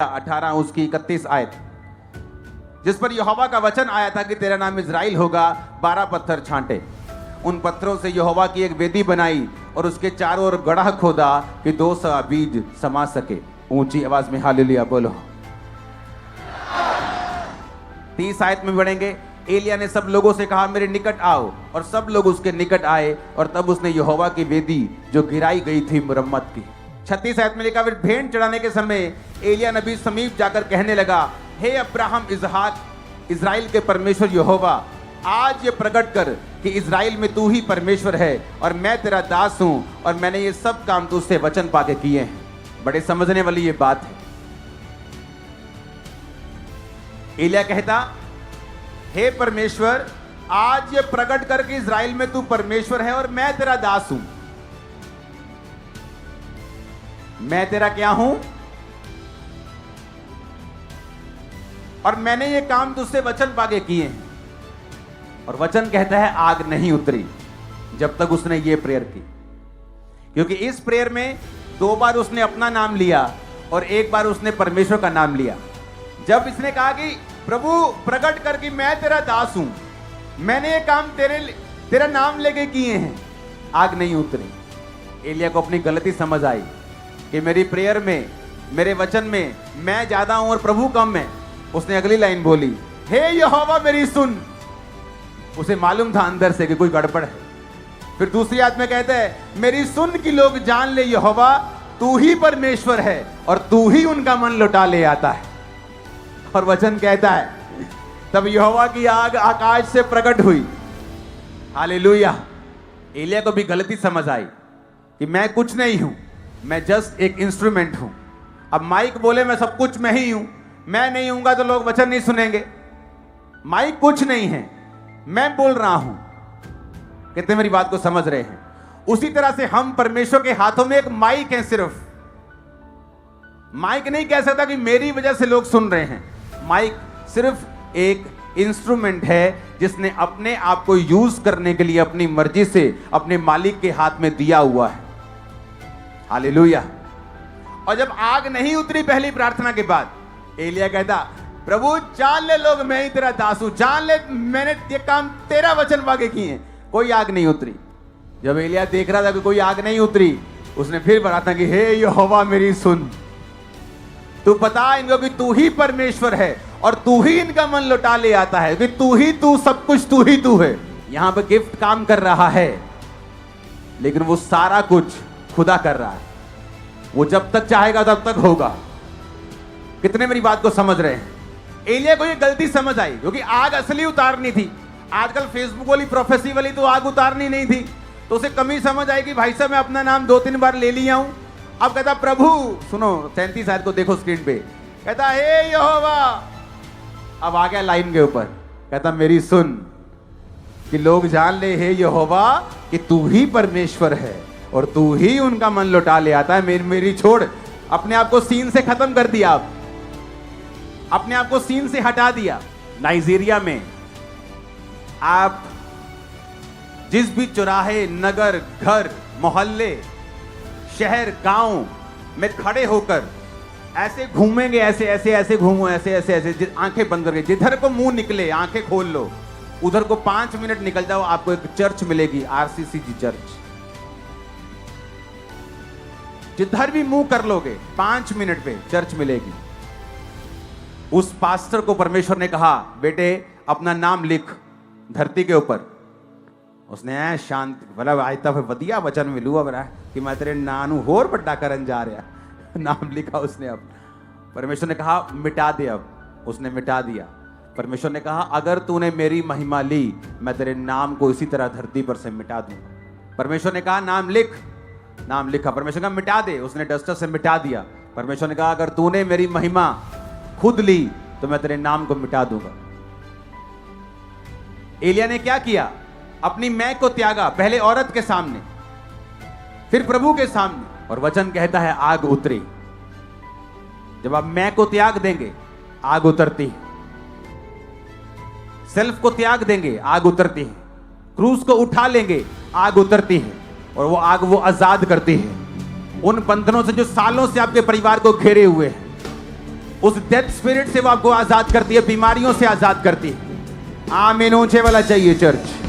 18 उसकी 31 आयत, जिस पर यहोवा का वचन आया था कि तेरा नाम इज़राइल होगा। 12 पत्थर छांटे, उन पत्थरों से यहोवा की एक वेदी बनाई और उसके चारों ओर गड्ढा खोदा कि 200 बीज समा सके। ऊंची आवाज में हालेलुया बोलो। 30 आयत में बढ़ेंगे। एलिया ने सब लोगों से कहा मेरे निकट आओ, और सब लोग उसके निकट आए और तब उसने यहोवा की वेदी जो गिराई गई थी मुरम्मत की। 36 आयत में लिखा, फिर भेंट चढ़ाने के समय एलिया नबी समीप जाकर कहने लगा, हे अब्राहम इसहाक इज़राइल के परमेश्वर यहोवा, आज ये प्रकट कर कि इज़राइल में तू ही परमेश्वर है और मैं तेरा दास हूं और मैंने ये सब काम तुझसे वचन पाके किए हैं। बड़े समझने वाली ये बात है। एलिया कहता, हे परमेश्वर, आज ये प्रकट कर कि इज़राइल में तू परमेश्वर है और मैं तेरा दास हूं। मैं तेरा क्या हूं और मैंने ये काम तुझसे वचन पाके किए हैं। और वचन कहता है आग नहीं उतरी जब तक उसने ये प्रेयर की, क्योंकि इस प्रेयर में 2 बार उसने अपना नाम लिया और 1 बार उसने परमेश्वर का नाम लिया। जब इसने कहा कि प्रभु प्रकट कर कि मैं तेरा दास हूं, मैंने ये काम तेरा नाम लेके किए हैं, आग नहीं उतरी। एलिया को अपनी गलती समझ आई कि मेरी प्रेयर में, मेरे वचन में मैं ज्यादा हूं और प्रभु कम है। उसने अगली लाइन बोली, हे यहोवा मेरी सुन। उसे मालूम था अंदर से कि कोई गड़बड़ है। फिर दूसरी आयत में कहता है, मेरी सुन कि लोग जान ले यहोवा तू ही परमेश्वर है और तू ही उनका मन लौटा ले आता है। और वचन कहता है, तब यहोवा की आग आकाश से प्रकट हुई। हालेलुया। एलिया को भी गलती समझ आई कि मैं कुछ नहीं हूं, मैं जस्ट एक इंस्ट्रूमेंट हूं। अब माइक बोले मैं सब कुछ मैं ही हूं, मैं नहीं हूंगा तो लोग वचन नहीं सुनेंगे। माइक कुछ नहीं है, मैं बोल रहा हूं। कितने मेरी बात को समझ रहे हैं? उसी तरह से हम परमेश्वर के हाथों में एक माइक है। सिर्फ माइक नहीं कह सकता कि मेरी वजह से लोग सुन रहे हैं। माइक सिर्फ एक इंस्ट्रूमेंट है जिसने अपने आप को यूज करने के लिए अपनी मर्जी से अपने मालिक के हाथ में दिया हुआ है। हालेलुया। और जब आग नहीं उतरी पहली प्रार्थना के बाद, एलिया कहता, प्रभु जान ले लोग मैं ही तेरा दास हूं, जान ले मैंने ये काम तेरा वचन पाके किए हैं। कोई आग नहीं उतरी। जब एलिया देख रहा था कि कोई आग नहीं उतरी, उसने फिर प्रार्थना की, हे यहोवा मेरी सुन, तू बता इनको कि तू ही परमेश्वर है और तू ही इनका मन लौटा ले आता है, कि तू सब कुछ तू ही तू है। यहां पर गिफ्ट काम कर रहा है, लेकिन वो सारा कुछ खुदा कर रहा है। वो जब तक चाहेगा तब तक होगा। कितने मेरी बात को समझ रहे हैं? एलिया को ये गलती समझ आई, क्योंकि आग असली उतारनी थी। आजकल फेसबुक वाली प्रोफेसी वाली तो आग उतारनी नहीं थी, तो उसे कमी समझ आई कि भाई साहब मैं अपना नाम 2-3 बार ले लिया हूं। अब कहता प्रभु सुनो, 37 आयत को देखो स्क्रीन पे, कहता हे यहोवा। अब आ गया लाइन के ऊपर, कहता मेरी सुन कि लोग जान ले हे यहोवा कि तू ही परमेश्वर है और तू ही उनका मन लौटा ले आता है। मेरी छोड़। अपने आप को सीन से खत्म कर दिया, आप अपने आप को सीन से हटा दिया। नाइजीरिया में आप जिस भी चौराहे, नगर, घर, मोहल्ले, शहर, गांव में खड़े होकर ऐसे घूमेंगे, ऐसे घूमो, ऐसे आंखें बंद करके, जिधर को मुंह निकले आंखें खोल लो, उधर को 5 मिनट निकल जाओ, आपको एक चर्च मिलेगी, आरसीसी चर्च। जिधर भी मुंह कर लोगे 5 मिनट पे चर्च मिलेगी। उस पास्टर को परमेश्वर ने कहा, बेटे अपना नाम लिख धरती के ऊपर। उसने शांत भला आयता फिर वधिया वचन मिलूगा बरा कि मैं तेरे नानू होर बड्डा करन जा रहा। नाम लिखा उसने। अब परमेश्वर ने कहा मिटा दे। अब उसने मिटा दिया। परमेश्वर ने कहा अगर तूने मेरी महिमा ली, मैं तेरे नाम को इसी तरह धरती पर से मिटा दूंगा। परमेश्वर ने कहा नाम लिख। नाम लिखा। परमेश्वर ने कहा मिटा दे। उसने डस्टर से मिटा दिया। परमेश्वर ने कहा अगर तूने मेरी महिमा खुद ली तो मैं तेरे नाम को मिटा दूंगा। एलिया ने क्या किया? अपनी मैं को त्यागा, पहले औरत के सामने, फिर प्रभु के सामने। और वचन कहता है आग उतरी। जब आप मैं को त्याग देंगे आग उतरती है। सेल्फ को त्याग देंगे आग उतरती है। क्रूस को उठा लेंगे आग उतरती है। और वो आग वो आजाद करती है उन बंधनों से जो सालों से आपके परिवार को घेरे हुए हैं। उस डेथ स्पिरिट से वो आपको आजाद करती है, बीमारियों से आजाद करती है। आमीन ऊंचे वाला चाहिए चर्च।